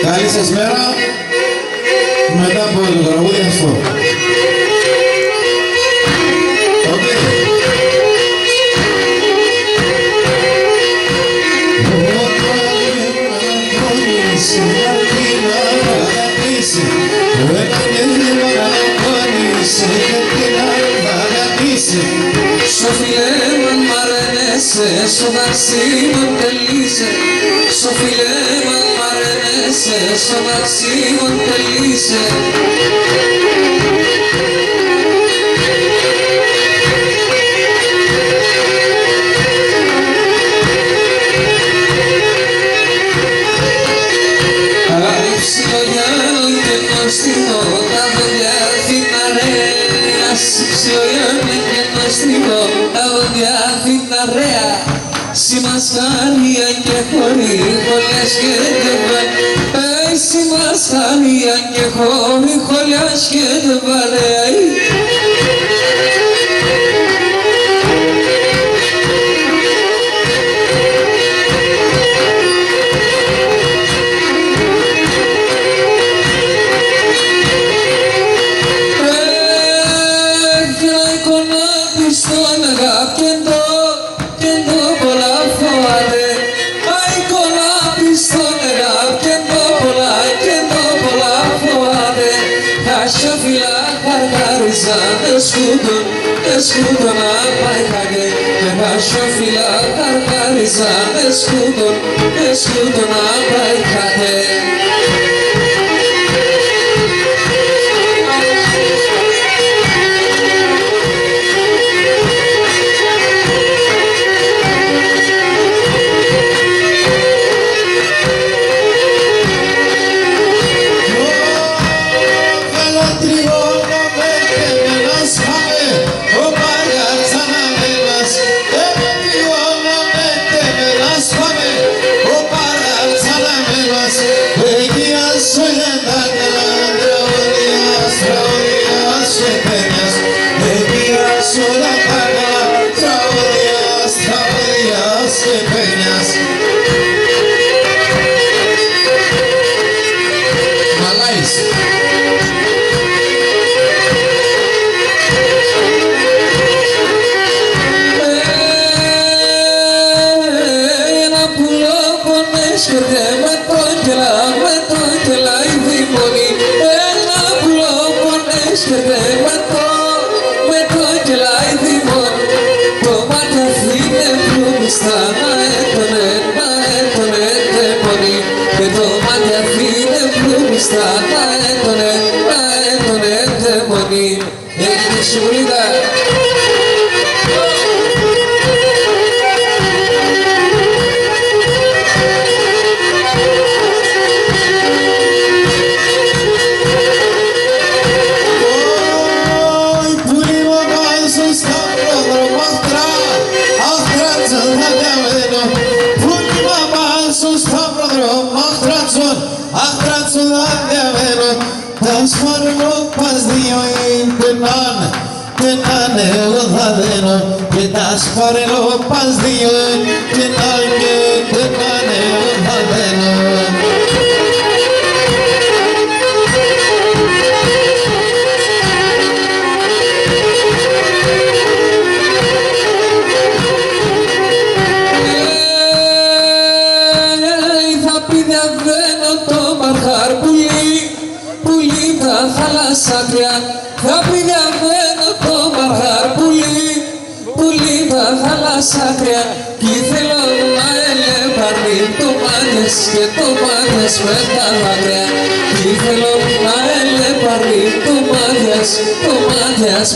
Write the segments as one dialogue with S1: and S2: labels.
S1: Καλή σας μέρα. Μετά από το τραγούδι αυτό.
S2: Στο φιλέ μ' αρένεσαι, στο ταξί μου τελείσαι. Στο φιλέ μ' αρένεσαι, στο ταξί μου τελείσαι. Ψηλό Γιάννη και νοστινό, τα δόντια φιναρέα. Ψηλό Γιάννη και νοστινό, τα δόντια φιναρέα. Σημασχάρια και χωρί, χολιάς και τεβαλέα. Σημασχάρια και χωρί, χολιάς και τεβαλέα. Ασιοφυλά χαρκάριζα σκούτο να πάει χαγέ. Ασιοφυλά χαρκάριζα σκούτο να πάει χαγέ.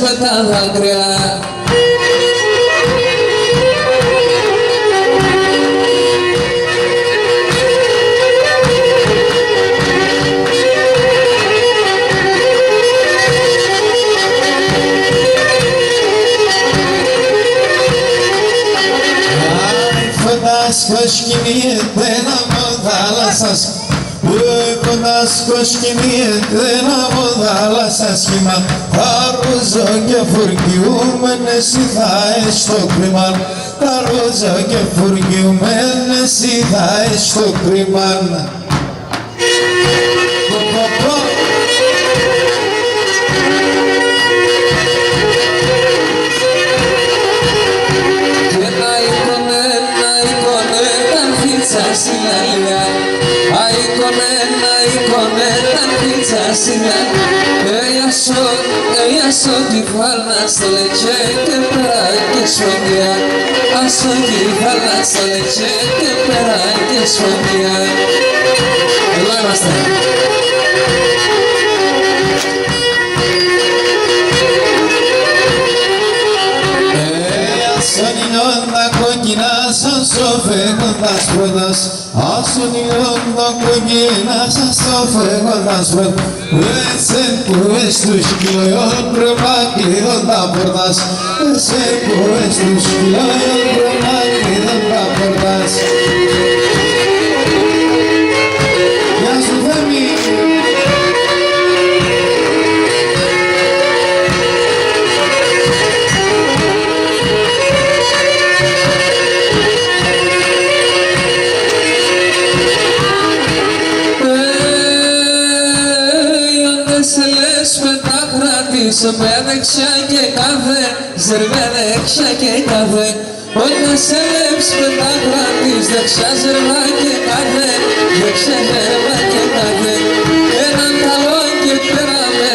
S2: Με τα δάκρυα.
S1: Σκοσκινιέται να μου θάλασσας κοντάς σκοσκινιέται να μου θάλασσας σχήμα Χαρούζω και φουργιούμενες ηθάες στο κρίμα Χαρούζω και φουργιούμενες ηθάες στο κρίμα
S2: Ella soy falnas leche que para que soña, soy falnas leche que para que soña. Lo basta.
S1: Sonilonda coquina son sofe con las ruedas Sonilonda coquina son sofe con las ruedas Sen pues tus kiloyon premaki donda portas Sen pues tus kiloyon premaki donda portas Ya su familia
S2: Σε με δεξιά και κάθε, ζερβέ δεξιά και κάθε Όταν σε λέψ με τα κρατής, δεξιά ζερβά και κάθε Δεξιά ζερβά και κάθε Έναν καλό και πέραμε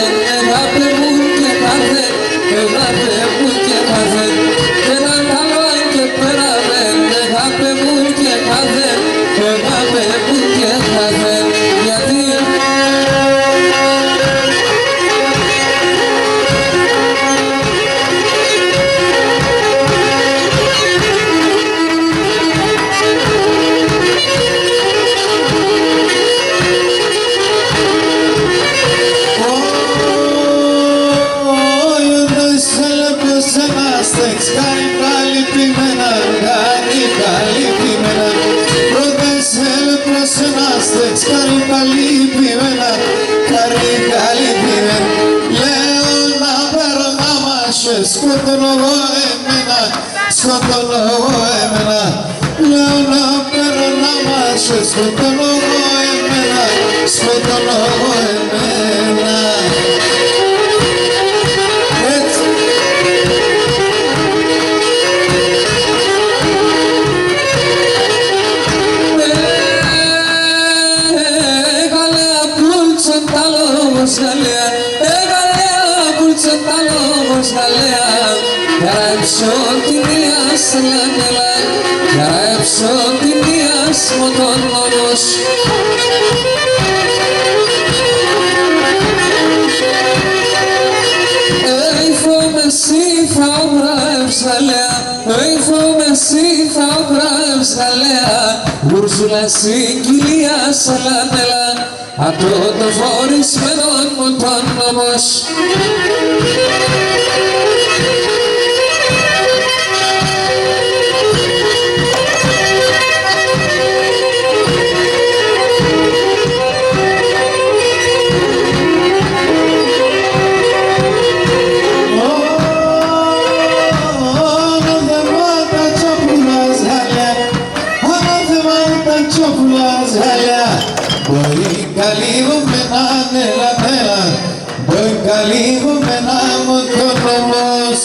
S1: προσενάστεξ, καλυπημένα, καλυπημένα. Πρώτες έλε προσενάστεξ, καλυπημένα, καλυπημένα. Λέω να περνάμα σε σκοτώνω εγώ εμένα, σκοτώνω εγώ εμένα. Λέω να περνάμα σε σκοτώνω εγώ εμένα, σκοτώνω εγώ εμένα.
S2: Ούρσουλα συγκυλία σαλαμέλα, αυτό το φορισμένο μου τον νόμος.
S1: Καλύβομαι να μου το νόμος.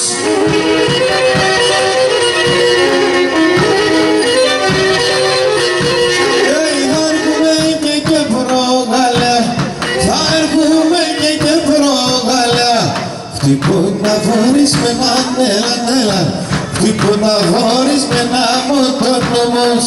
S1: Θα έρχομαι και πρόγαλα, θα έρχομαι και πρόγαλα. Αυτοί που να φορείς με να έλα, αυτοί που να φορείς με να μου το νόμος.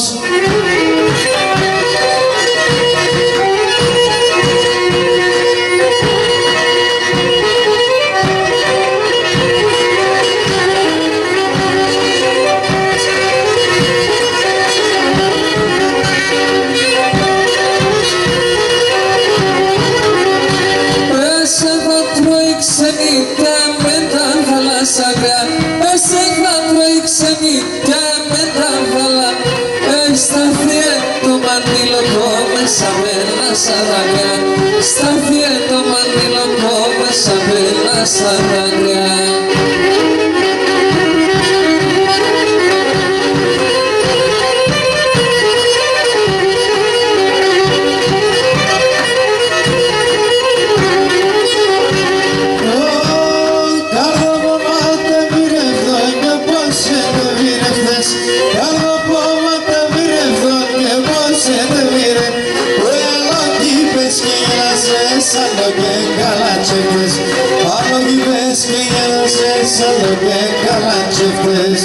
S2: Σταθεί το μαντήλο που μέσα πέρα στα δάκρυα.
S1: Άλλο και καλατσεφτές.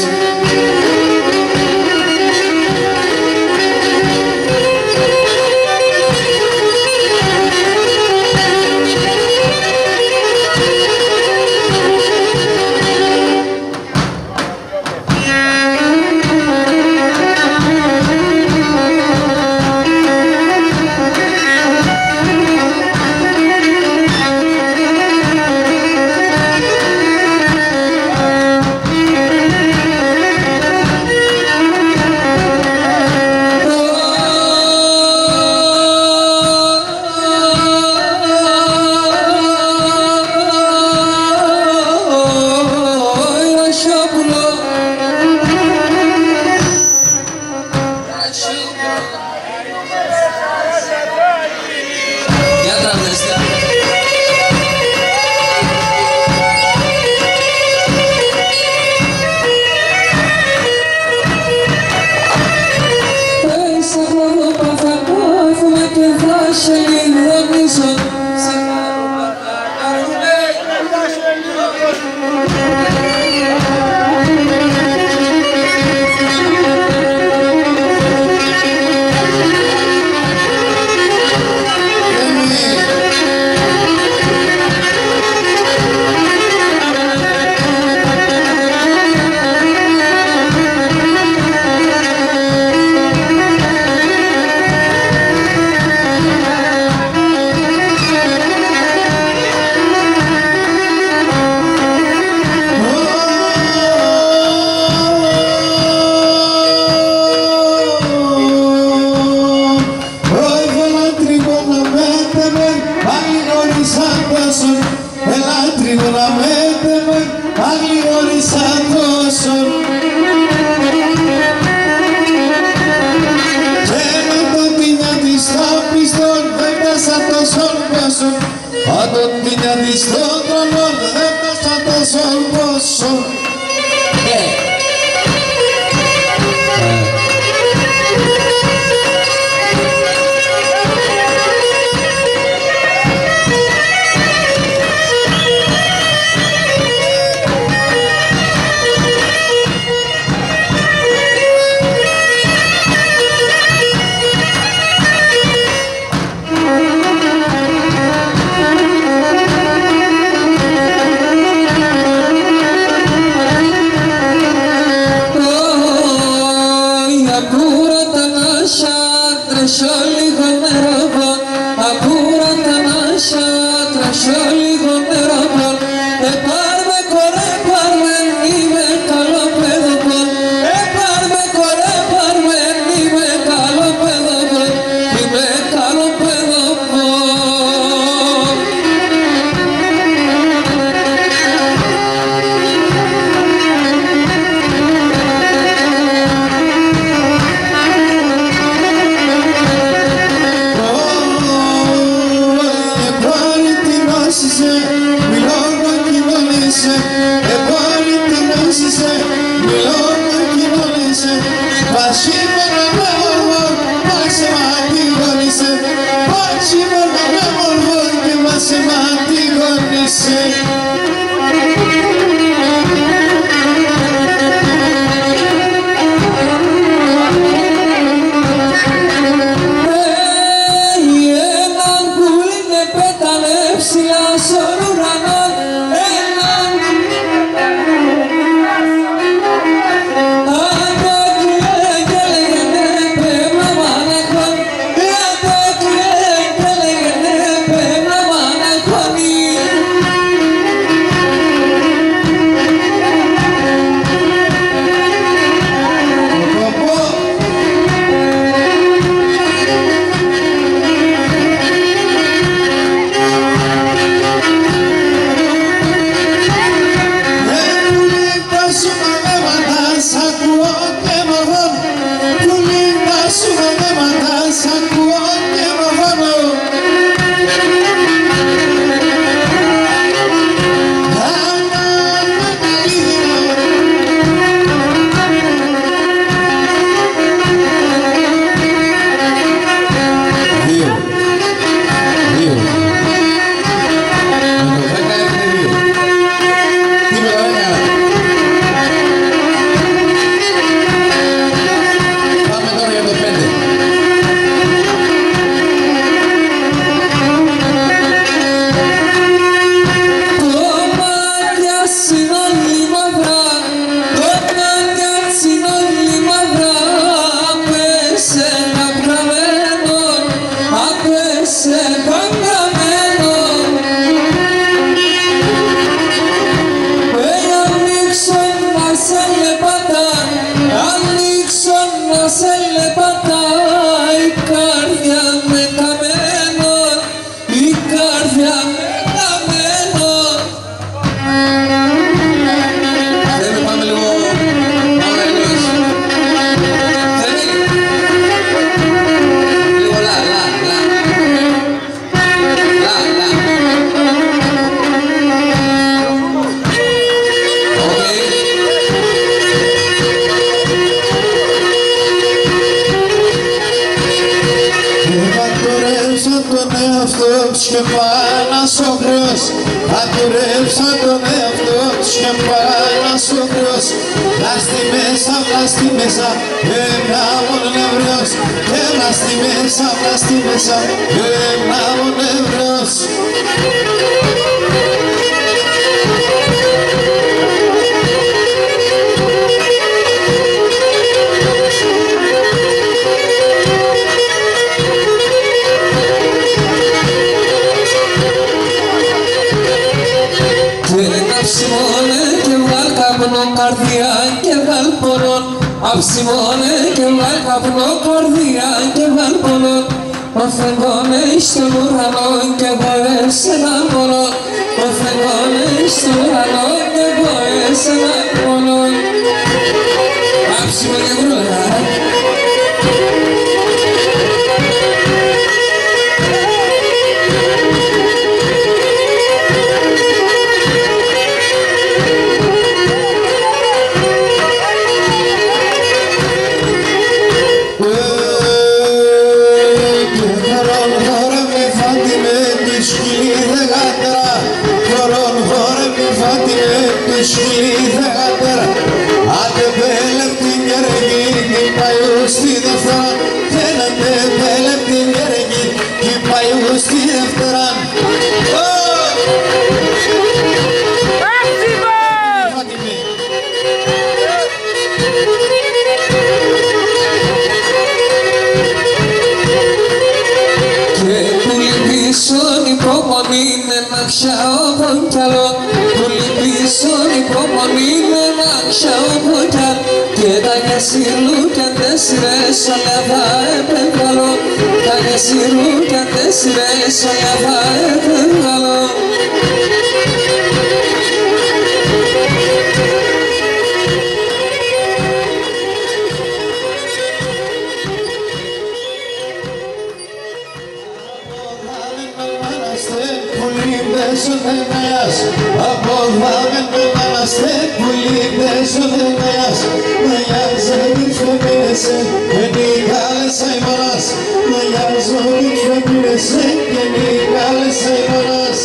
S1: αγλιγόρισα τόσο και με το τίνια της στο πιστόν δεν πέσα τόσο πόσο αν το τίνια της στο τρολόν δεν πέσα τόσο πόσο. και πάει ένας όχρεος. Αντουρέψαν τον εαυτό τους και πάει ένας όχρεος. Λάστη μέσα, ένα μόνο νευρός. Λάστη μέσα, ένα μόνο νευρός.
S2: Καρδιά και βγάλ πονόν, αψιμώνε και βγάλ καπνό, καρδιά και βγάλ πονόν. Ο φεγγώνε στον ουρανό και εγώ εσένα μόνο, ο φεγγώνε στον ουρανό και εγώ εσένα μόνο. Άψιμο και βρούλα. Μαξάω πονταλό, πολύ πίσω υπομονή με μαξάω πονταλό και τα γιασιλούκια τέσσερες όλα θα επεμβαλώ, τα γιασιλούκια τέσσερες όλα θα επεμβαλώ.
S1: Αποδάμε το αναστέ πουλί πέσω δεν μοιάς Μοιάζε μης με πήρεσαι και νικάλεσα η μανάς Μοιάζω μης με πήρεσαι και νικάλεσα η μανάς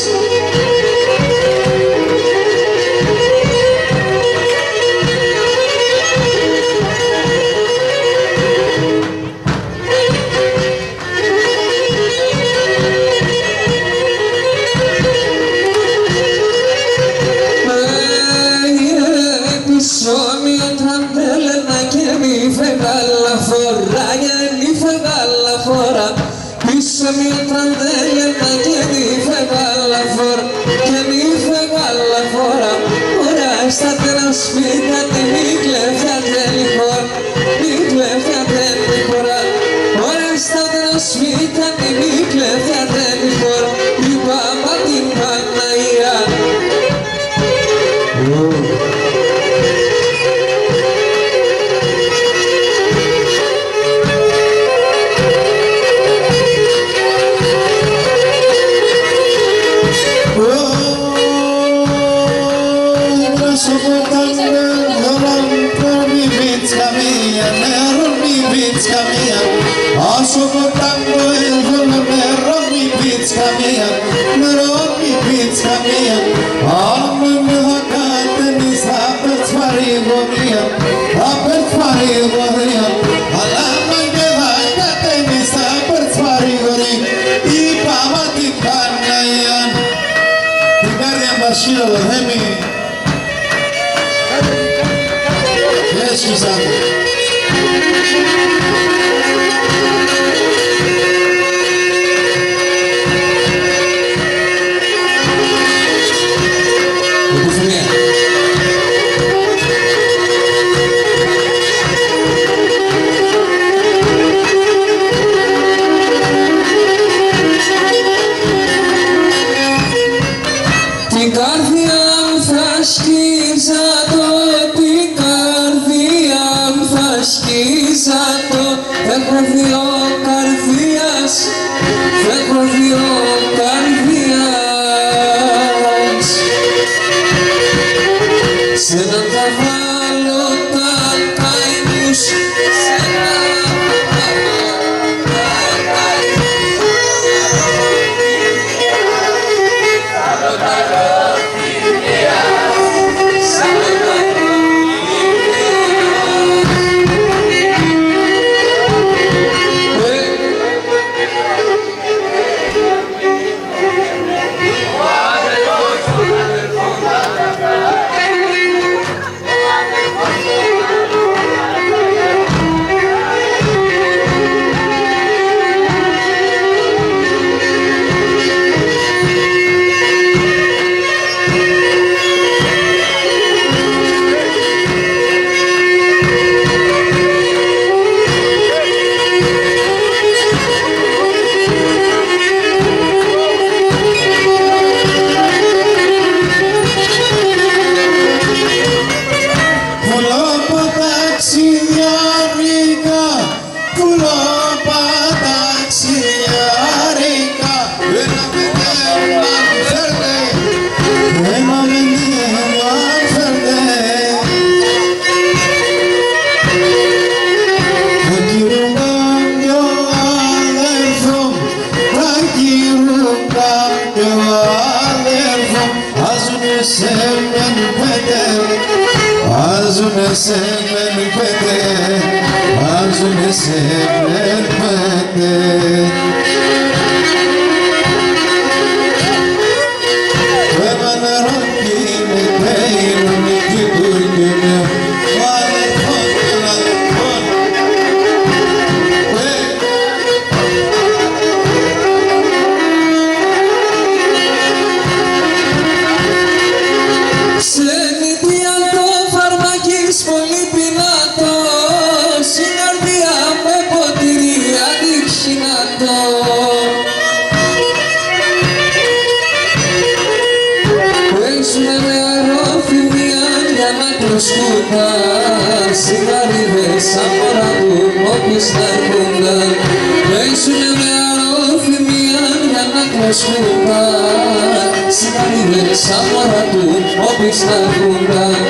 S1: Πίσω μια τραντέλαινα και μη φεγάλα φορά και μη φεγάλα φορά Ωραία έστατε να σπίτι τη μη κλέφια τέλει χώρα μη κλέφια τέλει χώρα Ωραία έστατε να σπίτι τη μη κλέφια τέλει χώρα η πάπα την Παναγία Όσο ποτάμο έβολα με ρόμι πίτσκα μία, με ρόμι πίτσκα μία Αν με θα κατένεις θα πέρτς παρηγορία, θα πέρτς παρηγορία Αλλά με θα κατένεις θα πέρτς παρηγορία Η πάμα την Παναγία Την κάρδια μπασχύλο το θέμι Έσχυσα Την καρδιά μου θα σκίζα το, την καρδιά μου θα σκίζα το Έχω δύο καρδιάς, έχω δύο καρδιάς Σ' έναν θα βάλω τα καημούς, σ' έναν θα βάλω τα καημούς σε μενπέτε, άζουνε σε μενπέτε, άζουνε σε μενπέτε. Πέμα νερό κίνε, πέινο με κυβούρκινε, ο αδερφόν των αδερφών.
S2: Σε νηπία το φαρμακής πολύ πεινάτο, στην καρδιά με ποτήρι αδειξινάτο. Παίξουμε με αεροφημία για να προσκούτα, σιγαρίδες αμοραδούν όποιες να έρχονταν. Παίξουμε με αεροφημία για να προσκούτα, σιγαρίδες αμοραδούν όποιες να έρχονταν.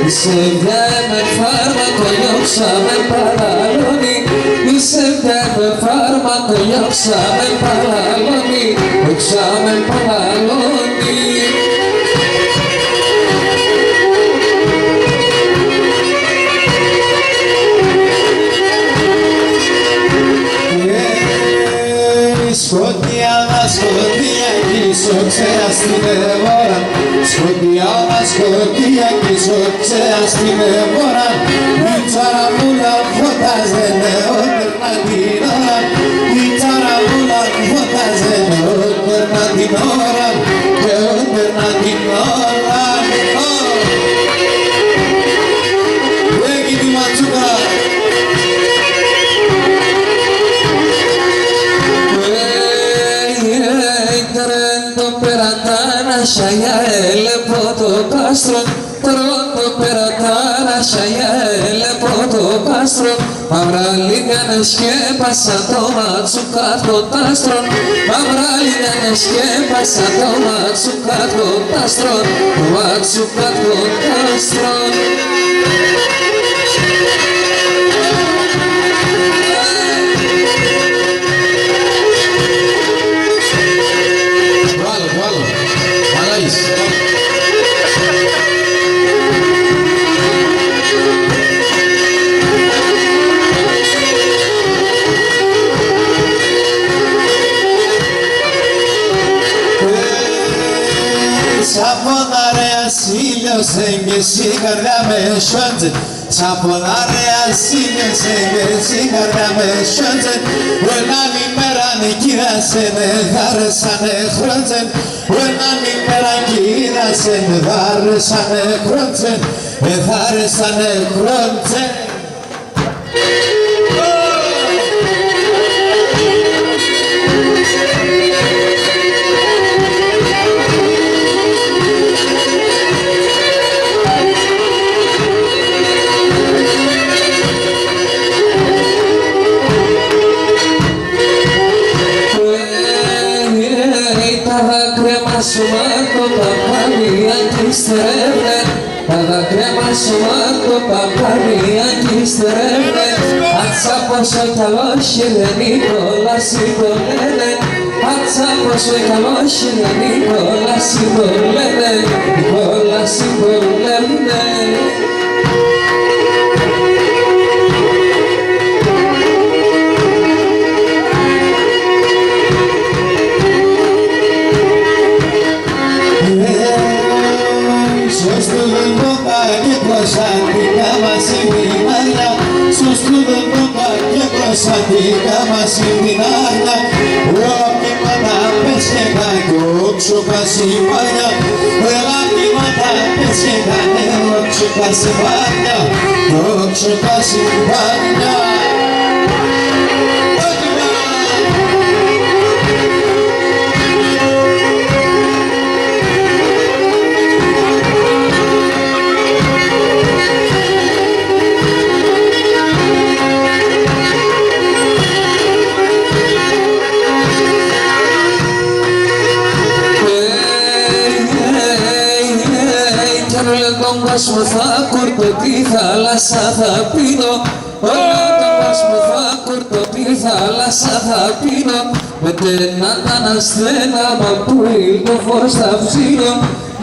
S2: Είσαι με φάρμακο λιώξα με παραλώνει, είσαι με φάρμακο λιώξα με παραλώνει, λιώξα με παραλώνει.
S1: Σκοτεινά, σκοτεινά κι ισοξέα στην αιώρα, σκοτεινά, σκοτεινά κι ισοξέα στην αιώρα. Η τσαραμούλα φωτάζε νεότερνα την ώρα, η τσαραμούλα φωτάζε νεότερνα την ώρα, νεότερνα την ώρα. Λέγει τη ματσούκα.
S2: Σαγιά έλεπω το κάστρο, τρώνε περατάρα, σαγιά έλεπω το κάστρο. Μαύρα λίγανε σκέπασα το ματσουκά το τάστρο, μαύρα λίγανε σκέπασα το ματσουκά το τάστρο, το ματσουκά το τάστρο.
S1: Σίλιωσε και εσύ καρδιά με σιόντζε, σαπονάρε ασίλιωσε και εσύ καρδιά με σιόντζε. Έναν ημέρα νικίδασενε, δάρεσανε χρόντζεν, έναν ημέρα νικίδασενε, δάρεσανε χρόντζεν, δάρεσανε χρόντζεν.
S2: μας σου μάρκο παπάρια κι υστερεύε. Τα δάκρυα μας σου μάρκο παπάρια κι υστερεύε. Άτσα πόσο καλός είναι Νικόλας το λένε. Άτσα πόσο καλός είναι Νικόλας το λένε. Νικόλας το λένε.
S1: Σαντικά μας την άγια, ρόπιματα πες και κάνει όξο κασιπάνια, ρόπιματα πες και κάνει όξο κασιπάνια, όξο κασιπάνια.
S2: Τον κόσμο θα κουρτώ τη θάλασσα θα πίνω. Όλο τον κόσμο θα κουρτώ τη θάλασσα θα πίνω. Με τένατα αναστέναμα του ήλιο φως θα ψήνω.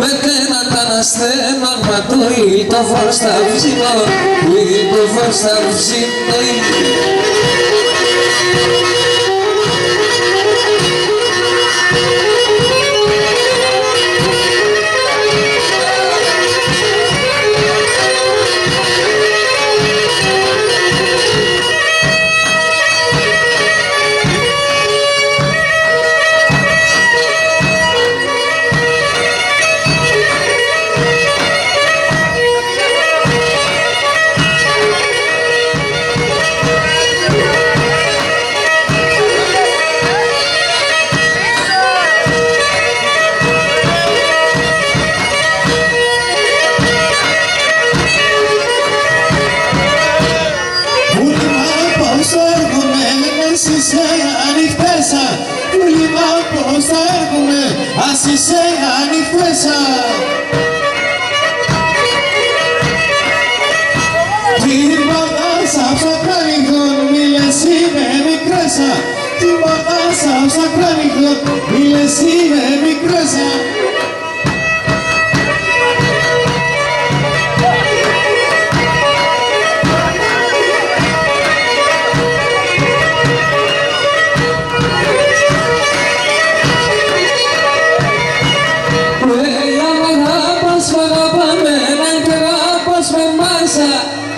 S2: Με τένατα αναστέναμα του ήλιο φως θα ψήνω. Του ήλιο φως θα ψήνω.
S1: Πούλημα πως θα έρχομαι, ας είσαι ανοιχτέσα. Τίποτα σ' κρανιχτών, μη λες είμαι μικρέσα. Τίποτα σ' κρανιχτών, μη λες είμαι μικρέσα.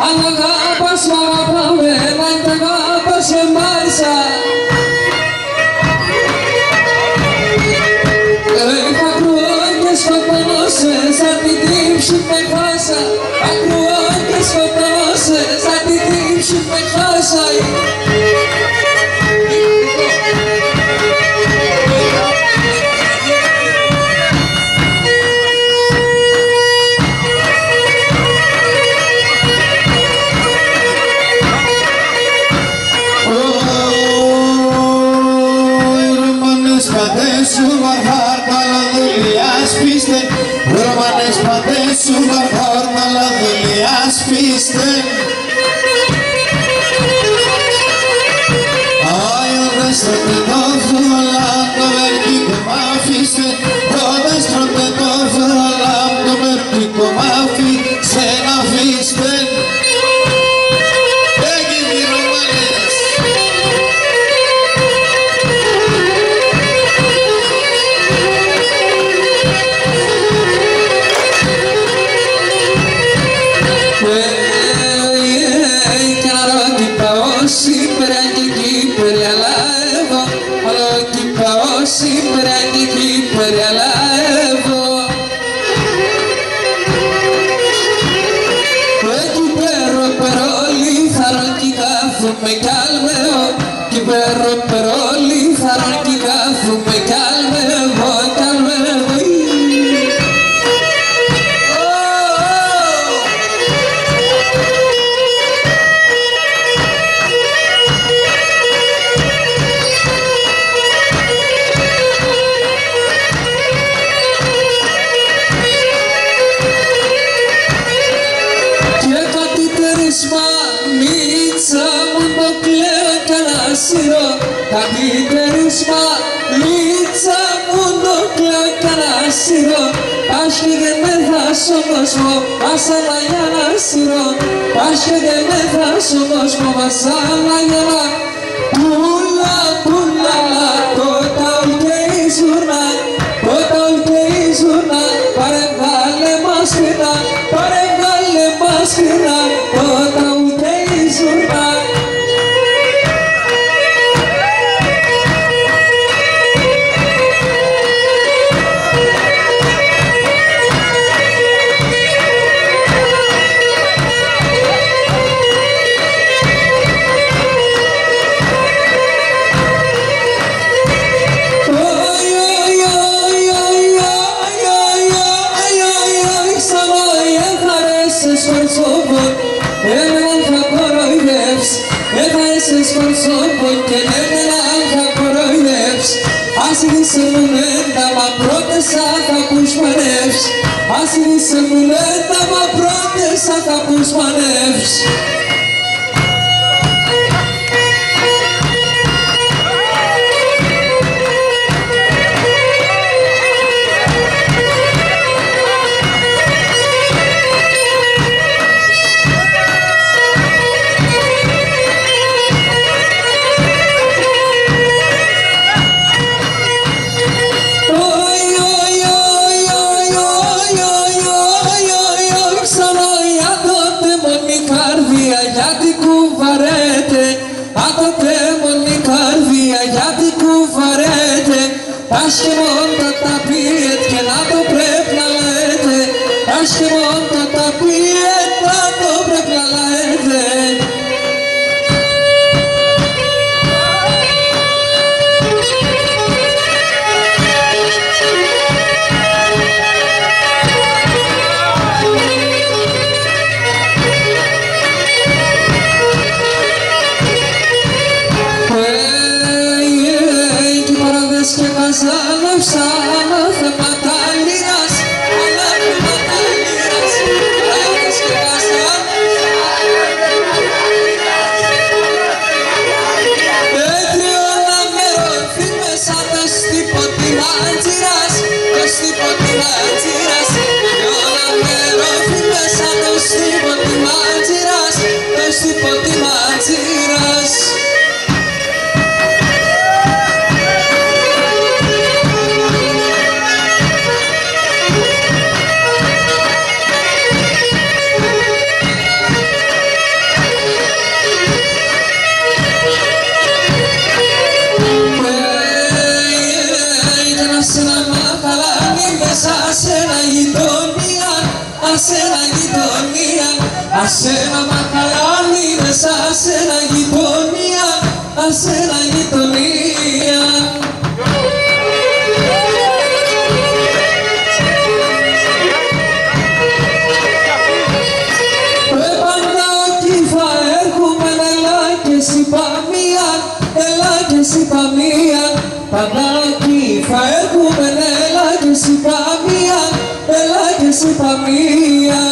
S2: Αν αγάπας μ' αγαπάμε, αν τ' αγάπας με μ' άρεσα. Ακούω και σκοτώνωσες, σαν την τύψη με χάσα. Ακούω και σκοτώνωσες, σαν την τύψη με χάσα.
S1: Σου βαρχάρ καλά δουλειάς πίστε, Ρωμανές πατές σου βαρχάρ καλά δουλειάς πίστε. Άιωδες τροτετός αλλά το βερκίκο μ' αφήστε, Ρώδες τροτετός αλλά το βερκίκο μ' αφήστε να αφήστε.
S2: Me calmeo, que pero lijaron que cafu me calmeo, calmeo. Κατητερίσμα, λίτσα μου το κλαίω κι ανασύρω. Άσχεγε με θα στον κόσμο, βασάλα για να σύρω. Άσχεγε με θα στον κόσμο, βασάλα για να. Πουλα, πουλα, τότε και η ζουρνά, τότε και η ζουρνά. Πάρε βγάλε μας φινά, πάρε βγάλε μας φινά, τότε και η ζουρνά. Και εμένα θα κοροϊδεύς. Ας είσαι μου λέντα, μα πρώτες θα ακούς μανεύς. Ας είσαι μου λέντα, μα πρώτες θα ακούς μανεύς. Γιατί κουβαρέτε, άτοτε μόνη καρδία, γιατί κουβαρέτε. Άσχημον το τα πιέτ και να το πρέπει να λέτε. Άσχημον το τα πιέτ, να το πρέπει να λέτε. Και καζάναυσα θέματα λύρας, αλλά θέματα λύρας. Παράδες και καζάναυσα Πέτριωνα με ροθεί μέσα το στύπωτη μάτζιρας, το στύπωτη μάτζιρας. Πέτριωνα με ροθεί μέσα το στύπωτη μάτζιρας, το στύπωτη μάτζιρας. Ασένα μακαλάνι μέσα σε ένα γειτονία, σε ένα γειτονία. Παντάκι θα έρχομαι, έλα και εσύ παμία, έλα και εσύ παμία. Παντάκι θα έρχομαι, έλα και εσύ παμία, έλα και εσύ παμία.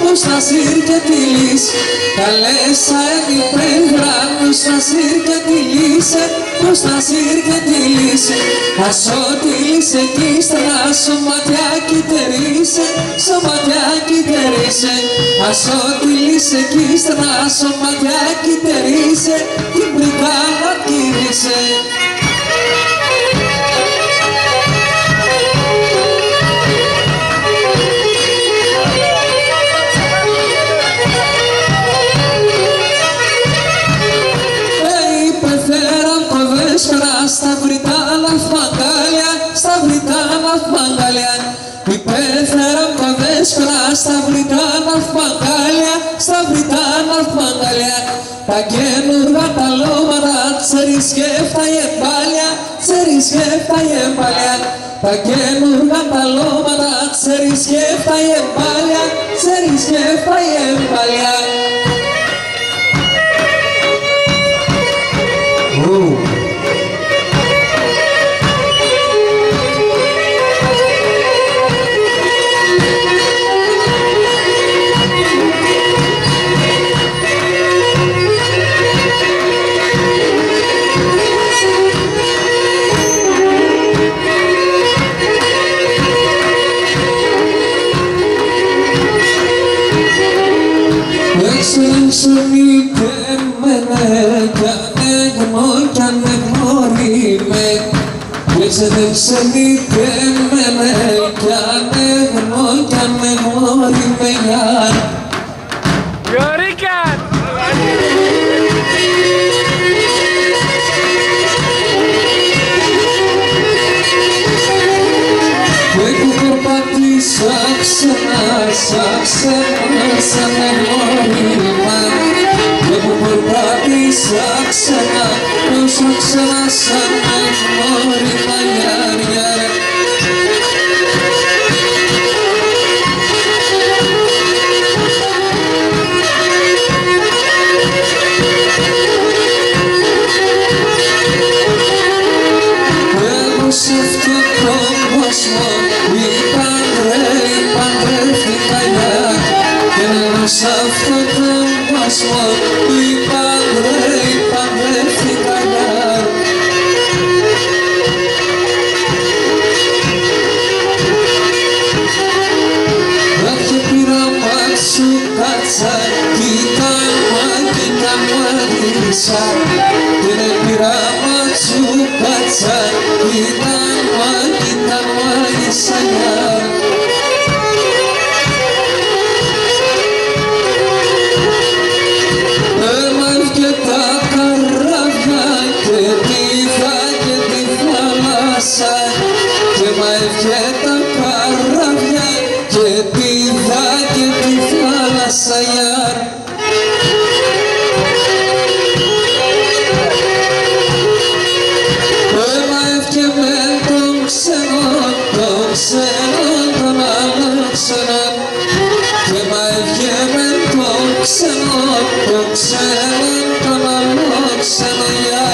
S2: πως θα σύρ και τη λύση. Καλέσα επιπέδρανος θα σύρ και τη λύση, πως θα σύρ και τη λύση. Ας ό,τι λύσε κι ύστερα σωματιάκι τερίσε, σωματιάκι τερίσε. Ας ό,τι λύσε κι ύστερα σωματιάκι τερίσε, την μπρικάλα κύρισε. Στα βρυτάνα φαγκάλια, στα βρυτάνα φαγκάλια. Υπέφεραν κοδέσπρα στα βρυτάνα φαγκάλια, στα βρυτάνα φαγκάλια. Τα καινούργα τα λόματα τσερισκέφτα η εμπάλια, τσερισκέφτα η εμπάλια. Τα καινούργα τα λόματα τσερισκέφτα η εμπάλια, τσερισκέφτα η εμπάλια.
S3: Γιώργαν!
S2: Έχω περπατήσει ξανά, σαν γνώριμα. Έχω περπατήσει ξανά, όσο ξανά σαν γνώριμα. Σε αυτόν τον κόσμο παντρεύτηκα γεια. Και εγώ σε αυτόν τον κόσμο παντρεύτηκα γεια. Άχε πήρα μάξου κάτσα, κοίτα μου αγγίσα. Και πήρα μάξου κάτσα, κοίτα μου αγγίσα γεια. Έμαυκε τα καράβια και πήγα και τη θάλασσα. Και μαύκε τα καράβια και πήγα και τη θάλασσα γεια. Έμαυκε με τον ξένο, τον άλλο ξένο. Και μαύκε με τον ξένο, τον άλλο ξένο γεια.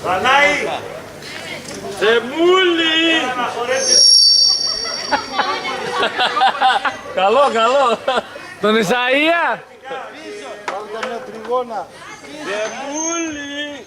S4: Βανάη! Ζεμούλη!
S3: Καλό, καλό. Τον Ισαΐα.
S4: Ζεμούλη!